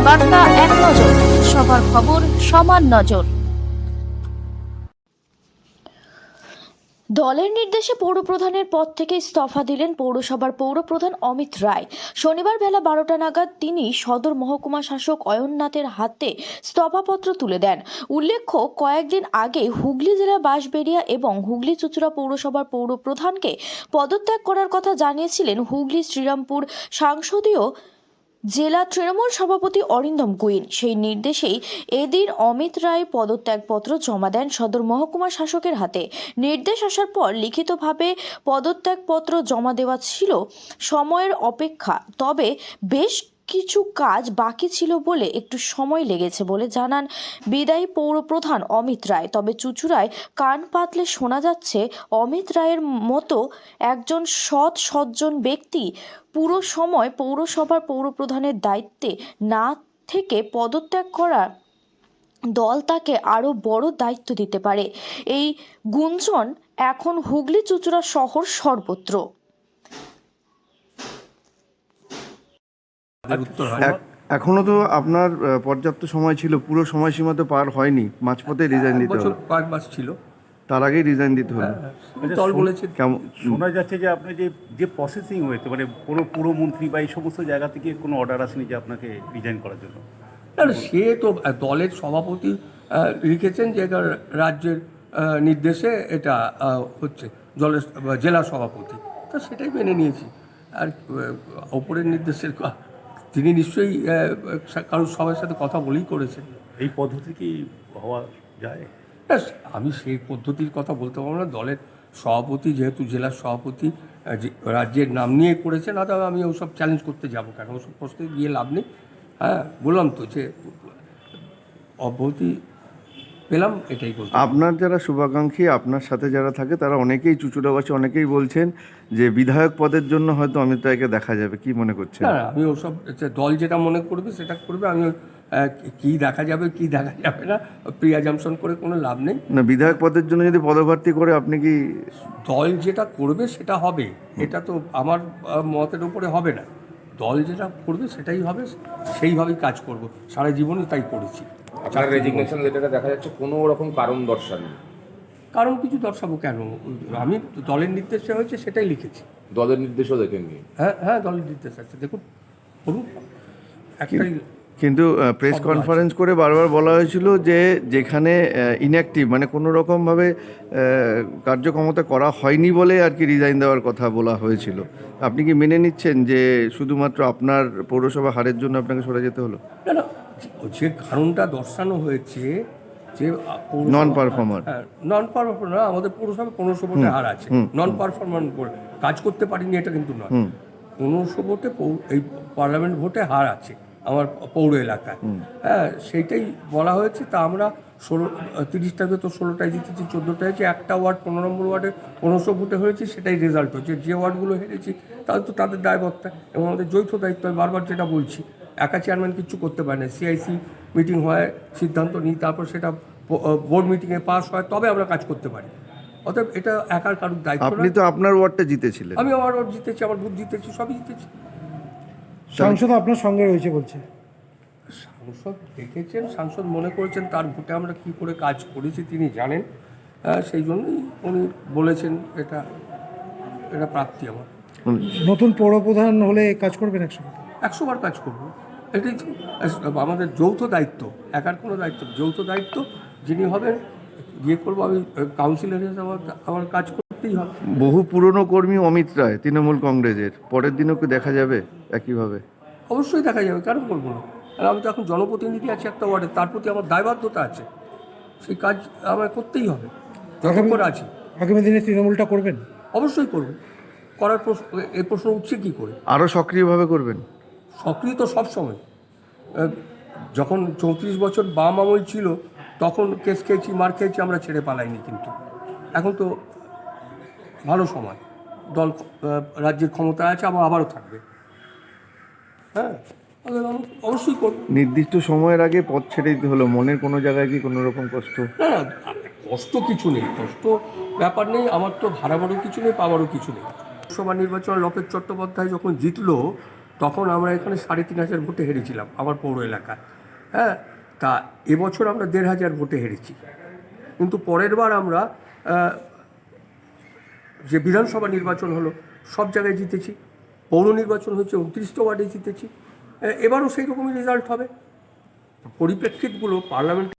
বার্তা এক নজর, সবার খবর সমান নজর। দলের নির্দেশে পৌরপ্রধানের পদ থেকে ইস্তফা দিলেন পৌরসভার পৌরপ্রধান অমিত রায়। শনিবার বেলা 12টা নাগাদ তিনি সদর মহকুমা শাসক অয়ননাথের হাতে ইস্তফাপত্র তুলে দেন। উল্লেখ্য, কয়েকদিন আগে হুগলি জেলার বাঁশবেড়িয়া এবং হুগলি চুঁচুড়া পৌরসভার পৌরপ্রধানকে পদত্যাগ করার কথা জানিয়েছিলেন হুগলি শ্রীরামপুর সংসদীয় জেলা তৃণমূল সভাপতি অরিন্দম গুইন। সেই নির্দেশেই এদিন অমিত রায় পদত্যাগপত্র জমা দেন সদর মহকুমা শাসকের হাতে। নির্দেশ আসার পর লিখিতভাবে পদত্যাগপত্র জমা দেওয়া ছিল সময়ের অপেক্ষা, তবে বেশ কিছু কাজ বাকি ছিল বলে একটু সময় লেগেছে বলে জানান বিদায়ী পৌরপ্রধান অমিত রায়। তবে চুঁচুড়ায় কান পাতলে শোনা যাচ্ছে, অমিত রায়ের মতো একজন সজ্জন ব্যক্তি পুরো সময় পৌরসভার পৌরপ্রধানের দায়িত্বে না থেকে পদত্যাগ করা দল তাকে আরও বড় দায়িত্ব দিতে পারে। এই গুঞ্জন এখন হুগলি চুঁচুড়া শহর সর্বত্র। এখনো তো আপনার পর্যাপ্ত সময় ছিল, পুরো সময়সীমা তো পার হয়নি, মাঝপথে রিজাইন দিতে হলো। কয়েক মাস ছিল, তার আগেই রিজাইন দিতে হলো। দল বলেছে। কেমন শোনা যাচ্ছে যে আপনার যে প্রসেসিং হয়েছে, মানে পুরমন্ত্রী বা এই সমস্ত জায়গা থেকে কোনো অর্ডার আসেনি যে আপনাকে রিজাইন করার জন্য? না, সে তো দলের সভাপতি লিখেছেন যে এটা রাজ্যের নির্দেশে এটা হচ্ছে জেলা সভাপতি, তো সেটাই মেনে নিয়েছি। আর ওপরের নির্দেশের তিনি নিশ্চয়ই কারোর সবার সাথে কথা বলেই করেছেন। এই পদ্ধতি কি হওয়া যায়? আমি সেই পদ্ধতির কথা বলতে পারবো না। দলের সভাপতি যেহেতু জেলার সভাপতি রাজ্যের নাম নিয়ে করেছেন, না তবে আমি ওসব চ্যালেঞ্জ করতে যাবো কেন? ওসব প্রশ্নে গিয়ে লাভ নেই। হ্যাঁ, বললাম তো যে অব্যাহতি পেলাম, এটাই বলতে। আপনার যারা শুভাকাঙ্ক্ষী, আপনার সাথে যারা থাকে, তারা অনেকেই, চুঁচুড়াবাসী অনেকেই বলছেন যে বিধায়ক পদের জন্য হয়তো অমিত রায়কে দেখা যাবে। কি মনে করছেন? না, আমি ওসব দল যেটা মনে করবে সেটা করবে। আমি কি দেখা যাবে কি দেখা যাবে না প্রিয়াজামশন করে কোনো লাভ নেই। না, বিধায়ক পদের জন্য যদি পদপ্রার্থী করে, আপনি কি? দল যেটা করবে সেটা হবে, এটা তো আমার মতের উপরে হবে না। দল যেটা করবে সেটাই হবে, সেইভাবেই কাজ করব। সারা জীবনই তাই করেছি। আপনার রেজিগনেশন লেটারে দেখা যাচ্ছে কোনো রকম কারণ দর্শানো। কারণ কিছু দর্শাবো কেন? আমি দলের নির্দেশে হয়েছে সেটাই লিখেছি। দলের নির্দেশও দেখেননি? হ্যাঁ, দলের নির্দেশ আছে, দেখুন বলুন। একটাই কিন্তু প্রেস কনফারেন্স করে বারবার বলা হয়েছিল যে যেখানে ইনঅ্যাক্টিভ, মানে কোনো রকমভাবে কার্যক্ষমতা করা হয়নি বলে আর কি রিজাইন দেওয়ার কথা বলা হয়েছিল। আপনি কি মেনে নিচ্ছেন যে শুধুমাত্র আপনার পৌরসভা হারের জন্য আপনাকে সরে যেতে হলো? না, যে কারণটা দর্শানো হয়েছে যে নন পারফর্মার। নন পারফর্মার না, আমাদের পৌরসভা 1500 ভোটে হার আছে। নন পারফর্মার কাজ করতে পারিনি এটা কিন্তু নয়। 1500 ভোটে এই পার্লামেন্ট ভোটে হার আছে আমার পৌর এলাকায়। হ্যাঁ, সেইটাই বলা হয়েছে। তা আমরা 30টার ভেতর 16টায় জিতেছি, 14টায় হয়েছে। একটা ওয়ার্ড 15 নম্বর ওয়ার্ডে 1500 ভোটে হয়েছে, সেটাই রেজাল্ট হচ্ছে। যে ওয়ার্ডগুলো হেরেছি তাহলে তো তাদের দায়বদ্ধতা এবং আমাদের যৌথ দায়িত্ব। আমি বারবার যেটা বলছি, একা চেয়ারম্যান কিচ্ছু করতে পারে না। সিআইসি মিটিং হয়, সিদ্ধান্ত নিই, তারপর সেটা বোর্ড মিটিংয়ে পাস হয়, তবে আমরা কাজ করতে পারি। অতএব এটা একার কারোর দায়িত্ব। আপনি তো আপনার ওয়ার্ডটা জিতেছিলেন। আমি আমার ওয়ার্ড জিতেছি, আমার বুথ জিতেছি, সবই জিতেছি। সাংসদ আপনার সঙ্গে রয়েছে বলছে। সাংসদ দেখেছেন, সাংসদ মনে করেছেন তার ভোটে আমরা কী করে কাজ করেছি তিনি জানেন। সেই জন্যই উনি বলেছেন এটা প্রাপ্তি আমার। নতুন পৌরপ্রধান হলে কাজ করবেন একসঙ্গে? 100 বার কাজ করবো। এটাই তো আমাদের যৌথ দায়িত্ব, একার কোনো দায়িত্ব, যৌথ দায়িত্ব। যিনি হবেন গিয়ে করবো, আমি কাউন্সিলর হিসেবে আমার কাজ করতেই হবে। বহু পুরনো কর্মী অমিত রায় তৃণমূল কংগ্রেসের, পরের দিনও কি দেখা যাবে একইভাবে? অবশ্যই দেখা যাবে, কেন করবো না? আর আমি তো এখন জনপ্রতিনিধি আছি একটা ওয়ার্ডে, তার প্রতি আমার দায়বদ্ধতা আছে। সেই কাজ আমার করতেই হবে যতক্ষণ আছি। আগামী দিনে তৃণমূলটা করবেন? অবশ্যই করবো। করার এই প্রশ্ন উঠছে কী করে? আরও সক্রিয়ভাবে করবেন? সক্রিয় তো সবসময়। যখন 34 বছর বাম আমল ছিল তখন কেস খেয়েছি, মার খেয়েছি, আমরা ছেড়ে পালাইনি। কিন্তু এখন তো ভালো সময়, দল রাজ্যের ক্ষমতা আছে, আবারও থাকবে। হ্যাঁ, অবশ্যই করব। নির্দিষ্ট সময়ের আগে পথ ছেড়ে দিতে হলো, মনের কোনো জায়গায় কি কোনো রকম কষ্ট? না, কষ্ট কিছু নেই, কষ্ট ব্যাপার নেই। আমার তো হারাবারও কিছু নেই, পাওয়ারও কিছু নেই। লোকসভা নির্বাচন লোকেশ চট্টোপাধ্যায় যখন জিতলো তখন আমরা এখানে 3,500 ভোটে হেরেছিলাম আমার পৌর এলাকায়। হ্যাঁ, তা এবছর আমরা 1,500 ভোটে হেরেছি। কিন্তু পরের বার আমরা যে বিধানসভা নির্বাচন হলো সব জায়গায় জিতেছি, পৌর নির্বাচন হচ্ছে 29টা ওয়ার্ডে জিতেছি। এবারও সেই রকমই রেজাল্ট হবে। পরিপ্রেক্ষিতগুলো পার্লামেন্ট